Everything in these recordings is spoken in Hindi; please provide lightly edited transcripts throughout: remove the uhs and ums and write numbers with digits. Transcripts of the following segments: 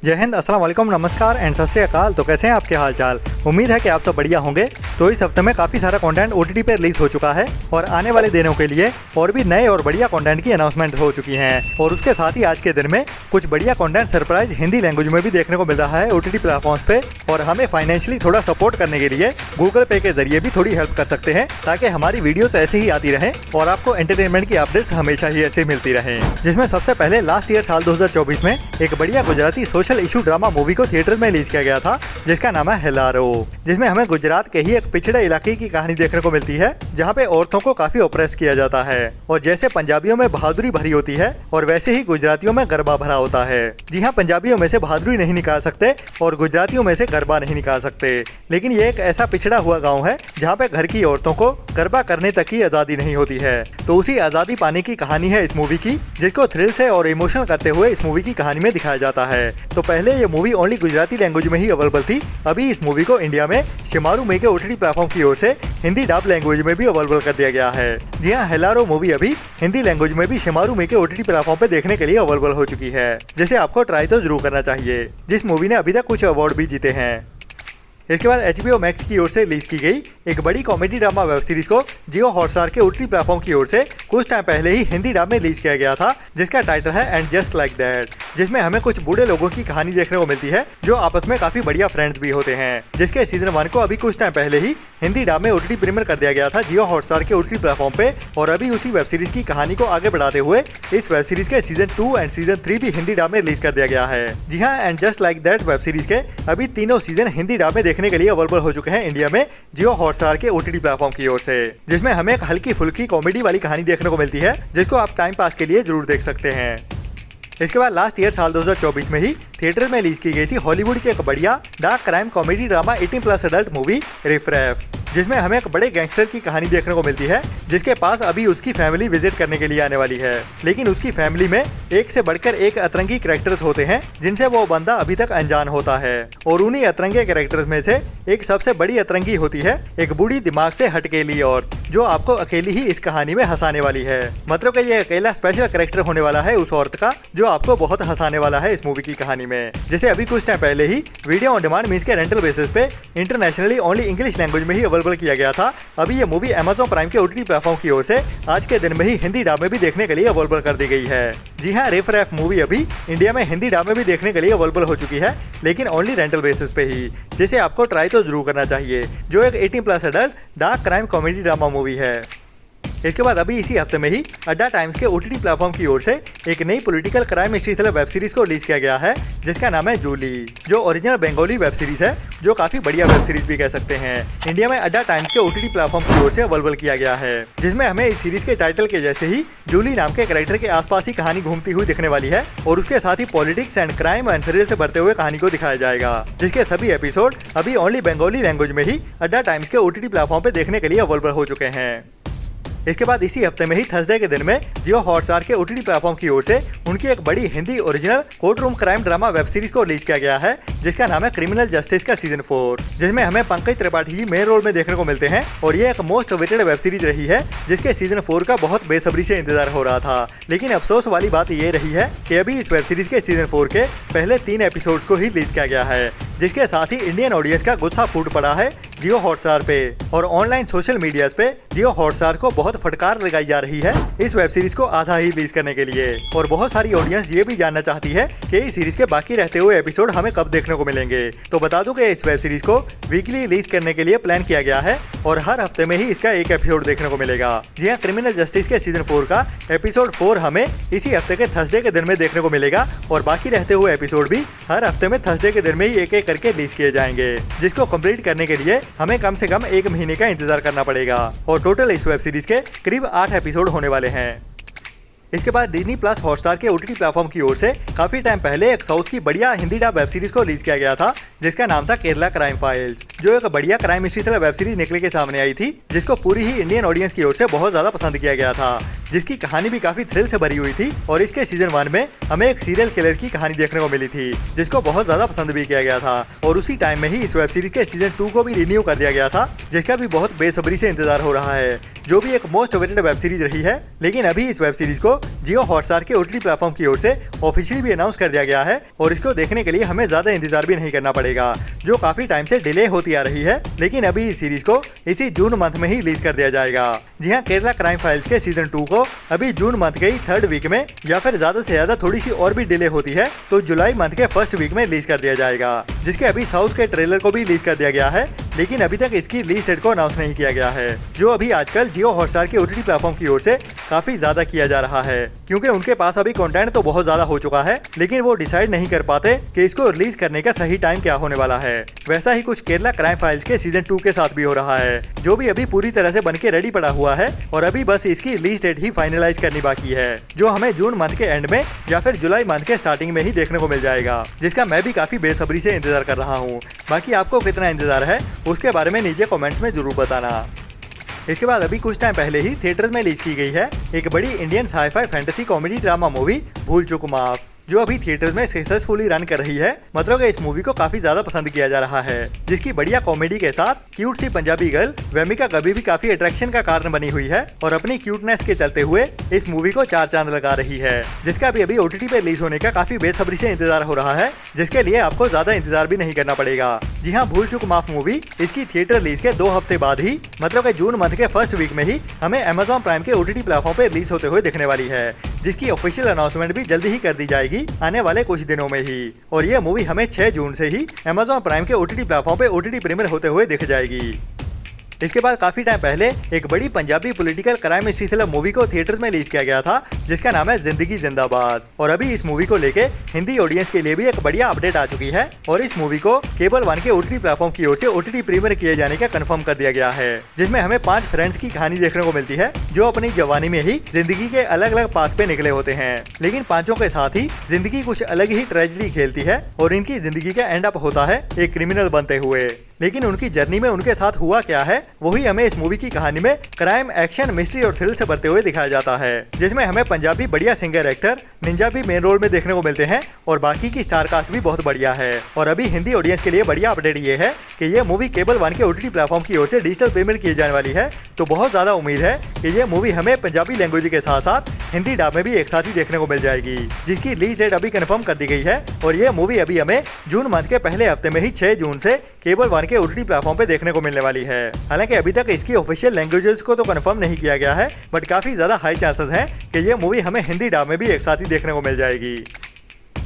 जय हिंद, अस्सलाम वालेकुम, नमस्कार एंड सत श्री अकाल। तो कैसे हैं आपके हाल चाल। उम्मीद है कि आप सब बढ़िया होंगे। तो इस हफ्ते में काफ़ी सारा कंटेंट OTT पे रिलीज हो चुका है और आने वाले दिनों के लिए और भी नए और बढ़िया कंटेंट की अनाउंसमेंट हो चुकी हैं। और उसके साथ ही आज के दिन में कुछ बढ़िया कंटेंट सरप्राइज हिंदी लैंग्वेज में भी देखने को मिल रहा है OTT प्लेटफॉर्म्स पे। और हमें फाइनेंशियली थोड़ा सपोर्ट करने के लिए गूगल पे के जरिए भी थोड़ी हेल्प कर सकते हैं, ताकि हमारी वीडियोस ऐसे ही आती रहें और आपको एंटरटेनमेंट की अपडेट्स हमेशा ही ऐसे मिलती रहें। जिसमें सबसे पहले लास्ट ईयर साल 2024 में एक बढ़िया Gujarati social issue drama movie को थिएटर में रिलीज किया गया था, जिसका नाम है हेलारो। जिसमें हमें गुजरात के ही एक पिछड़े इलाके की कहानी देखने को मिलती है, जहाँ पे औरतों को काफी ऑप्रेस किया जाता है। और जैसे पंजाबियों में बहादुरी भरी होती है और वैसे ही गुजरातियों में गरबा भरा होता है। जी हाँ, पंजाबियों में से बहादुरी नहीं निकाल सकते और गुजरातियों में से गरबा नहीं निकाल सकते। लेकिन ये एक ऐसा पिछड़ा हुआ गाँव है जहाँ पे घर की औरतों को गरबा करने तक की आजादी नहीं होती है। तो उसी आजादी पाने की कहानी है इस मूवी की, जिसको थ्रिल से और इमोशनल करते हुए इस मूवी की कहानी में दिखाया जाता है। तो पहले ये मूवी ओनली गुजराती लैंग्वेज में ही अवेलेबल थी। अभी इस मूवी को इंडिया में शिमारू में के OTT प्लेटफॉर्म की ओर से हिंदी डब लैंग्वेज में भी अवेलेबल कर दिया गया है। जी हाँ, हेलारो मूवी अभी हिंदी लैंग्वेज में भी शिमारू में के OTT प्लेटफॉर्म पे देखने के लिए अवेलेबल हो चुकी है, जिसे आपको ट्राई तो जरूर करना चाहिए। जिस मूवी ने अभी तक कुछ अवार्ड भी जीते हैं। इसके बाद HBO Max की ओर से रिलीज की गई एक बड़ी कॉमेडी ड्रामा वेब सीरीज को जियो हॉटस्टार के OTT प्लेटफॉर्म की ओर से कुछ टाइम पहले ही हिंदी डब में रिलीज किया गया था, जिसका टाइटल है एंड जस्ट लाइक दैट। जिसमें हमें कुछ बूढ़े लोगों की कहानी देखने को मिलती है जो आपस में काफी बढ़िया फ्रेंड्स भी होते हैं। जिसके सीजन 1 को अभी कुछ टाइम पहले ही हिंदी डब में OTT प्रीमियर कर दिया गया था जियो हॉटस्टार के OTT प्लेटफॉर्म पे। और अभी उसी वेब सीरीज की कहानी को आगे बढ़ाते हुए इस वेब सीरीज के सीजन 2 एंड सीजन 3 भी हिंदी डब में रिलीज कर दिया गया है। जी हाँ, and just like that web series के अभी तीनों सीजन हिंदी डब में देखने के लिए अवेलेबल हो चुके हैं इंडिया में जियो हॉटस्टार के OTT प्लेटफॉर्म की ओर से। जिसमें हमें एक हल्की फुल्की कॉमेडी वाली कहानी देखने को मिलती है, जिसको आप टाइम पास के लिए जरूर देख सकते हैं। इसके बाद लास्ट ईयर साल 2024 में ही थिएटर में रिलीज की गई थी हॉलीवुड की एक बढ़िया dark crime comedy drama 18+ adult movie Riff Raff. जिसमें हमें एक बड़े गैंगस्टर की कहानी देखने को मिलती है, जिसके पास अभी उसकी फैमिली विजिट करने के लिए आने वाली है। लेकिन उसकी फैमिली में एक से बढ़कर एक अतरंगी कैरेक्टर्स होते हैं, जिनसे वो बंदा अभी तक अनजान होता है। और उन्हीं अतरंगे कैरेक्टर्स में से एक सबसे बड़ी अतरंगी होती है एक बूढ़ी दिमाग से हटकेली औरत, जो आपको अकेली ही इस कहानी में हंसाने वाली है। मतलब कि ये अकेला स्पेशल कैरेक्टर होने वाला है उस औरत का, जो आपको बहुत हंसाने वाला है इस मूवी की कहानी में। जिसे अभी कुछ टाइम पहले ही वीडियो ऑन डिमांड मींस के रेंटल बेसिस पे इंटरनेशनली ओनली इंग्लिश लैंग्वेज में ही अवेलेबल किया गया था। अभी ये मूवी Amazon प्राइम के OTT प्लेटफॉर्म की ओर से आज के दिन में ही हिंदी डब में भी देखने के लिए अवेलेबल कर दी गई है। जी हाँ, रिफ रैफ मूवी अभी इंडिया में हिंदी डब में भी देखने के लिए अवेलेबल हो चुकी है, लेकिन ओनली रेंटल बेसिस पे ही, जिसे आपको ट्राई तो जरूर करना चाहिए। जो एक 18+ adult dark crime comedy drama movie है। इसके बाद अभी इसी हफ्ते में ही अड्डा टाइम्स के OTT प्लेटफॉर्म की ओर से एक नई political crime history thriller web series को रिलीज किया गया है, जिसका नाम है जूली। जो ओरिजिनल बंगाली वेब सीरीज है, जो काफी बढ़िया वेब सीरीज भी कह सकते हैं। इंडिया में अड्डा टाइम्स के OTT प्लेटफॉर्म की ओर से अवेलेबल किया गया है। जिसमें हमें इस सीरीज के टाइटल के जैसे ही जूली नाम के कैरेक्टर के आसपास ही कहानी घूमती हुई दिखने वाली है, और उसके साथ ही politics and crime and thrill से भरते हुए कहानी को दिखाया जाएगा। जिसके सभी एपिसोड अभी ओनली बंगाली लैंग्वेज में ही अड्डा टाइम्स के OTT प्लेटफॉर्म पे देखने के लिए अवेलेबल हो चुके हैं। इसके बाद इसी हफ्ते में ही थर्सडे के दिन में जियो हॉटस्टार के OTT प्लेटफॉर्म की ओर से उनकी एक बड़ी Hindi original court room crime drama web series को रिलीज किया गया है, जिसका नाम है क्रिमिनल जस्टिस का सीजन 4। जिसमें हमें पंकज त्रिपाठी जी मेन रोल में देखने को मिलते हैं। और ये एक मोस्ट अवेटेड वेब सीरीज रही है, जिसके सीजन 4 का बहुत बेसब्री से इंतजार हो रहा था। लेकिन अफसोस वाली बात ये रही है कि अभी इस वेब सीरीज के सीजन 4 के पहले 3 एपिसोड्स को ही रिलीज किया गया है, जिसके साथ ही इंडियन ऑडियंस का गुस्सा फूट पड़ा है जियो हॉटस्टार पे। और ऑनलाइन सोशल मीडिया पे जियो हॉटस्टार को बहुत फटकार लगाई जा रही है इस वेब सीरीज को आधा ही रिलीज करने के लिए। और बहुत सारी ऑडियंस ये भी जानना चाहती है कि इस सीरीज के बाकी रहते हुए एपिसोड हमें कब देखने को मिलेंगे। तो बता दूं कि इस वेब सीरीज को वीकली रिलीज करने के लिए प्लान किया गया है, और हर हफ्ते में ही इसका एक एपिसोड देखने को मिलेगा। जी हाँ, क्रिमिनल जस्टिस के सीजन 4 का एपिसोड 4 हमें इसी हफ्ते के थर्सडे के दिन में देखने को मिलेगा, और बाकी रहते हुए एपिसोड भी हर हफ्ते में थर्सडे के दिन में ही एक एक करके रिलीज किए जाएंगे, जिसको कंप्लीट करने के लिए हमें कम से कम 1 महीने का इंतजार करना पड़ेगा। और टोटल इस वेब सीरीज के करीब 8 एपिसोड होने वाले हैं। इसके बाद Disney+ हॉटस्टार के OTT प्लेटफॉर्म की ओर से काफी टाइम पहले एक साउथ की बढ़िया हिंदी डब वेब सीरीज को रिलीज किया गया था, जिसका नाम था केरला क्राइम फाइल्स। जो एक बढ़िया crime history thriller web series निकल के सामने आई थी, जिसको पूरी ही इंडियन ऑडियंस की ओर से बहुत ज्यादा पसंद किया गया था। जिसकी कहानी भी काफी थ्रिल से भरी हुई थी। और इसके सीजन 1 में हमें एक सीरियल किलर की कहानी देखने को मिली थी, जिसको बहुत ज्यादा पसंद भी किया गया था। और उसी टाइम में ही इस वेब सीरीज के सीजन 2 को भी रिन्यू कर दिया गया था, जिसका भी बहुत बेसब्री से इंतजार हो रहा है, जो भी एक मोस्ट अवेटेड वेब सीरीज रही है। लेकिन अभी इस वेब सीरीज को जियो हॉटस्टार के ओटीटी प्लेटफॉर्म की ओर से ऑफिशियली भी अनाउंस कर दिया गया है और इसको देखने के लिए हमें ज्यादा इंतजार भी नहीं करना पड़ेगा, जो काफी टाइम से डिले होती आ रही है। लेकिन अभी इस सीरीज को इसी जून मंथ में ही रिलीज कर दिया जाएगा। जी हाँ, केरला क्राइम फाइल्स के सीजन 2 को अभी जून मंथ के ही 3rd वीक में या फिर ज्यादा से ज्यादा थोड़ी सी और भी डिले होती है तो जुलाई मंथ के 1st वीक में रिलीज कर दिया जाएगा, जिसके अभी साउथ के ट्रेलर को भी रिलीज कर दिया गया है। लेकिन अभी तक इसकी रिलीज डेट को अनाउंस नहीं किया गया है, जो अभी आजकल जियो हॉटस्टार के ओटीटी प्लेटफॉर्म की ओर से काफी ज्यादा किया जा रहा है, क्योंकि उनके पास अभी कंटेंट तो बहुत ज्यादा हो चुका है, लेकिन वो डिसाइड नहीं कर पाते कि इसको रिलीज करने का सही टाइम क्या होने वाला है। वैसा ही कुछ केरला क्राइम फाइल्स के सीजन 2 के साथ भी हो रहा है, जो भी अभी पूरी तरह से बनके रेडी पड़ा हुआ है और अभी बस इसकी रिलीज डेट ही फाइनलाइज करनी बाकी है, जो हमें जून मंथ के एंड में या फिर जुलाई मंथ के स्टार्टिंग में ही देखने को मिल जाएगा, जिसका मैं भी काफी बेसब्री से इंतजार कर रहा हूँ। बाकी आपको कितना इंतजार है उसके बारे में नीचे कमेंट्स में जरूर बताना। इसके बाद अभी कुछ टाइम पहले ही थिएटर्स में रिलीज की गई है एक बड़ी Indian sci-fi fantasy comedy drama movie भूल चूक माफ, जो अभी थिएटर्स में सक्सेसफुली रन कर रही है। मतलब कि इस मूवी को काफी ज्यादा पसंद किया जा रहा है, जिसकी बढ़िया कॉमेडी के साथ क्यूट सी पंजाबी गर्ल वेमिका कभी भी काफी अट्रैक्शन का कारण बनी हुई है और अपनी क्यूटनेस के चलते हुए इस मूवी को 4 चांद लगा रही है, जिसका अभी ओटीटी पे रिलीज होने का काफी बेसब्री से इंतजार हो रहा है, जिसके लिए आपको ज्यादा इंतजार भी नहीं करना पड़ेगा। जी हाँ, भूल चूक माफ मूवी इसकी थिएटर रिलीज के 2 हफ्ते बाद ही मतलब कि जून मंथ के 1st वीक में ही हमें Amazon प्राइम के ओटीटी प्लेटफॉर्म पे रिलीज होते हुए दिखने वाली है, जिसकी ऑफिशियल अनाउंसमेंट भी जल्दी ही कर दी जाएगी आने वाले कुछ दिनों में ही। और ये मूवी हमें 6 जून से ही Amazon प्राइम के ओटीटी प्लेटफॉर्म पे ओटीटी प्रीमियर होते हुए दिख जाएगी। इसके बाद काफी टाइम पहले एक बड़ी Punjabi political crime mystery thriller movie को थिएटर्स में रिलीज किया गया था, जिसका नाम है जिंदगी जिंदाबाद। और अभी इस मूवी को लेके हिंदी ऑडियंस के लिए भी एक बढ़िया अपडेट आ चुकी है और इस मूवी को केबल 1 के ओटीटी प्लेटफॉर्म की ओर से ओटीटी प्रीमियर किए जाने का कंफर्म कर दिया गया है, जिसमें हमें 5 फ्रेंड्स की कहानी देखने को मिलती है, जो अपनी जवानी में ही जिंदगी के अलग अलग पाथ पे निकले होते हैं। लेकिन पांचों के साथ ही जिंदगी कुछ अलग ही ट्रेजेडी खेलती है और इनकी जिंदगी का एंड अप होता है एक क्रिमिनल बनते हुए। लेकिन उनकी जर्नी में उनके साथ हुआ क्या है वही हमें इस मूवी की कहानी में क्राइम, एक्शन, मिस्ट्री और थ्रिल से भरते हुए दिखाया जाता है, जिसमें हमें पंजाबी बढ़िया सिंगर एक्टर निंजा भी मेन रोल में देखने को मिलते हैं और बाकी की स्टार कास्ट भी बहुत बढ़िया है। और अभी हिंदी ऑडियंस के लिए बढ़िया अपडेट ये है कि ये मूवी केबल 1 के ओटीटी प्लेटफॉर्म की ओर से डिजिटल प्रीमियर की जाने वाली है, तो बहुत ज्यादा उम्मीद है कि ये मूवी हमें पंजाबी लैंग्वेज के साथ साथ हिंदी डब में भी एक साथ ही देखने को मिल जाएगी, जिसकी रिलीज डेट अभी कंफर्म कर दी गई है। और ये मूवी अभी हमें जून मंथ के पहले हफ्ते में ही 6 जून से केबल 1 के ओटीटी प्लेटफॉर्म पे देखने को मिलने वाली है। हालांकि अभी तक इसकी ऑफिशियल लैंग्वेजेस को तो कंफर्म नहीं किया गया है, बट काफी ज्यादा हाई चांसेस हैं कि ये मूवी हमें हिंदी डब में भी एक साथ ही देखने को मिल जाएगी।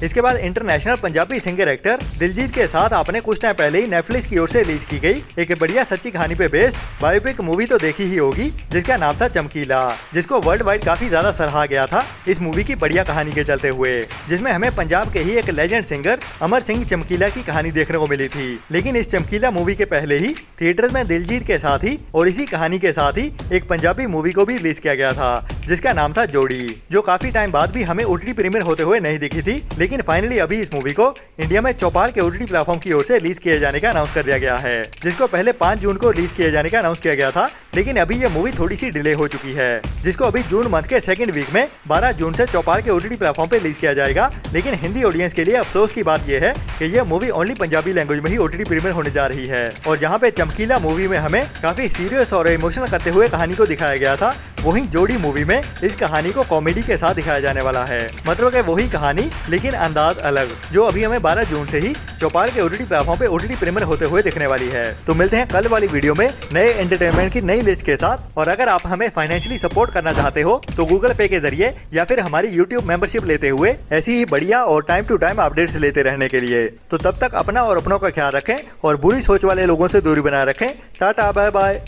इसके बाद international Punjabi singer actor Diljit के साथ आपने कुछ टाइम पहले ही नेटफ्लिक्स की ओर से रिलीज की गई एक बढ़िया सच्ची कहानी पे बेस्ड बायोपिक मूवी तो देखी ही होगी, जिसका नाम था चमकीला, जिसको वर्ल्ड वाइड काफी ज्यादा सराहा गया था इस मूवी की बढ़िया कहानी के चलते हुए, जिसमें हमें पंजाब के ही एक लेजेंड सिंगर अमर सिंह चमकीला की कहानी देखने को मिली थी। लेकिन इस चमकीला मूवी के पहले ही थिएटर्स में दिलजीत के साथ ही और इसी कहानी के साथ ही एक पंजाबी मूवी को भी रिलीज किया गया था, जिसका नाम था जोड़ी, जो काफी टाइम बाद भी हमें ओटीटी प्रीमियर होते हुए नहीं दिखी थी। लेकिन फाइनली अभी इस मूवी को इंडिया में चौपाल के ओटीटी प्लेटफॉर्म की ओर से रिलीज किए जाने का अनाउंस कर दिया गया है, जिसको पहले 5 जून को रिलीज किए जाने का अनाउंस किया गया था। लेकिन अभी ये मूवी थोड़ी सी डिले हो चुकी है, जिसको अभी जून मंथ के 2nd वीक में 12 जून से चौपाल के ओटीटी प्लेटफॉर्म पे रिलीज किया जाएगा। लेकिन हिंदी ऑडियंस के लिए अफसोस की बात यह है कि ये मूवी ओनली पंजाबी लैंग्वेज में ही ओटीटी प्रीमियर होने जा रही है। और जहाँ पे चमकीला मूवी में हमें काफी सीरियस और इमोशनल करते हुए कहानी को दिखाया गया था, वहीं जोड़ी मूवी में इस कहानी को कॉमेडी के साथ दिखाया जाने वाला है। मतलब कि वही कहानी लेकिन अंदाज अलग, जो अभी हमें 12 जून से ही चौपाल के ओटीटी प्लेटफॉर्म पे ओटीटी प्रीमियर होते हुए दिखने वाली है। तो मिलते हैं कल वाली वीडियो में नए एंटरटेनमेंट की नई लिस्ट के साथ। और अगर आप हमें फाइनेंशियली सपोर्ट करना चाहते हो तो गूगल पे के जरिए या फिर हमारी यूट्यूब मेंबरशिप लेते हुए ऐसी ही बढ़िया और टाइम टू टाइम अपडेट्स लेते रहने के लिए। तो तब तक अपना और अपनों का ख्याल रखें और बुरी सोच वाले लोगों से दूरी बनाए रखें। Tata, bye bye.